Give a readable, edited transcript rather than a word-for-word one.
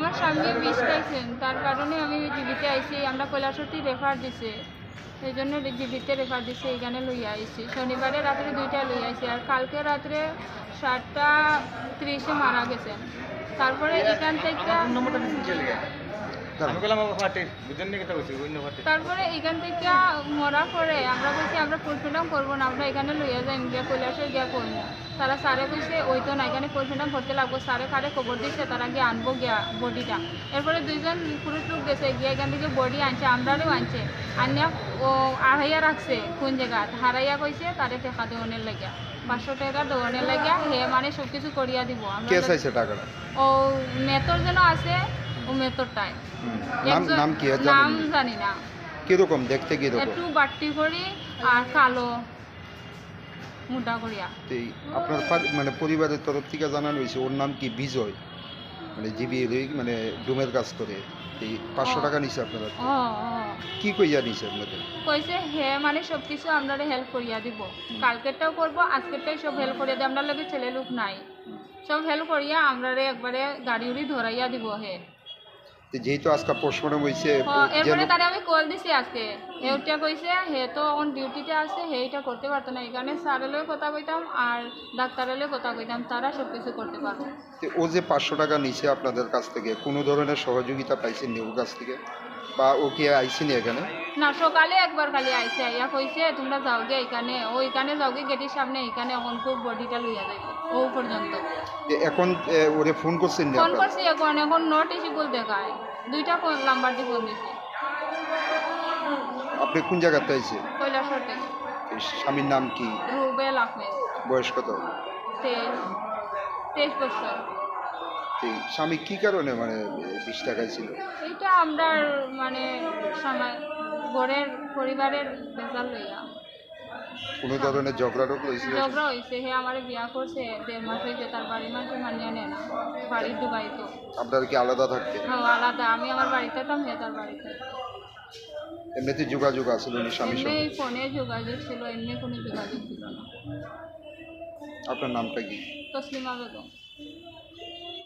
আমার স্বামী বিষ খাইছেন, তার কারণে আমি জীবিতে আইছি। আমরা কৈলাসরটি রেফার দিছে, এই জন্য জীবিতে রেফার দিছে, এখানে লইয়া আইছি। শনিবারে রাত্রে 2টায় লইয়া আইছি, আর কালকে রাত্রে 7:30 মারা গেছেন। তারপরে এখান থেকে তারপরে এখান থেকে মরার পরে আমরা বলছি আমরা পোস্টমর্টম করবো না, আমরা এখানে লইয়া যাই গিয়া কৈলাসে গিয়া করবো। তারা স্যারে কইছে ওই তো না, এখানে পোস্টমর্টম করতে লাগবো। স্যারে কারে খবর দিচ্ছে, তারা গিয়ে আনবো গিয়া বডিটা। এরপরে 2জন পুরুষ লোক গেছে, গিয়ে এখান থেকে বডি আনছে, আমরাও আনছে। আনিয়া ও আড়াইয়া রাখছে কোন জায়গা হারাইয়া কইছে তারে টেকা দেওয়ানের লাগিয়া 500 টাকা দেওয়ানের লাগিয়া হে মানে সব কিছু করিয়া দিব। ও মেতর যেন আছে, ও মেতরটায় নাম কি নাম জানি না। কিরকম দেখতে? কিরকম? একটু বাট্টি করি আর কালো মোটা করিয়া। আপনার মানে পরিবারের তরফ থেকে জানানো হয়েছে ওর নাম কি বিজয়, মানে জিবি মানে ডুমের কাজ করে। এই 500 টাকা নিছে আপনারা? কি কইয়া নিছে আপনাদের? কইছে হে মানে সব কিছু আপনারা হেল্প করিয়া দিব, কালকেরটাও করবো, আজকেরটাই সব হেল্প করিয়া দিব। আপনার লগে ছেলে লোক নাই, সব হেল্প করিয়া আমরা একবারে গাড়ি উড়ি ধরাইয়া দিব। হে যেহেতু আজকে পোস্টমর্টম হইছে, এরপরে তারে আমি কল দিছি আজকে। হেউটা কইছে হে তো অন ডিউটিতে আছে, হে এটা করতে পারতো না। এখানে স্যারের কথা কইতাম আর ডাক্তারের কথা কইতাম, তারা সব কিছু করতে পারবে। ও যে 500 টাকা নিছে আপনাদের কাছ থেকে, কোনো ধরনের সহযোগিতা পাইছেন নি ওর কাছ থেকে, বা ও কি আইসিনি এখানে? না, সকালে একবার খালি আইসে, আইয়া কইছে তোমরা যাও গে এখানে, ও এখানে যাও গে গেটের সামনে, এখানে এখন খুব বডিটা লইয়া যাইবে ও পর্যন্ত। এখন ওরে ফোন করছেন? ফোন করছি, এখন নট ইসিবল দেখায়। 2টা ফোন নাম্বার দিয়ে ফোন দিছি। আপনি কোন জায়গাতে আইছে? কৈলাসর থেকে। স্বামীর নাম কি? রুবেল আহমেদ। বয়স কত? 23 বছর। স্বামী কি কারণে মানে 20 টাকায় ছিল? এটা আমরা মানে ঘরের পরিবারের বেজাল লইয়া কোনো ধরনের ঝগড়া হয়েছিল? ঝগড়া হয়েছে। হে আমার বিয়া করছে 1.5 মাস হয়েছে, তার বাড়ির মানুষ মানিয়ে নেয় না। বাড়ির দুবাই তো। আপনারা কি আলাদা থাকতেন? হ্যাঁ আলাদা, আমি আমার বাড়িতে থাকতাম, হে তার বাড়িতে। এমনিতে যোগাযোগ আসছিল না স্বামীর সঙ্গে? এমনি ফোনে যোগাযোগ ছিল, এমনি কোনো যোগাযোগ ছিল না। আপনার নামটা কি? তসলিমা বেগম।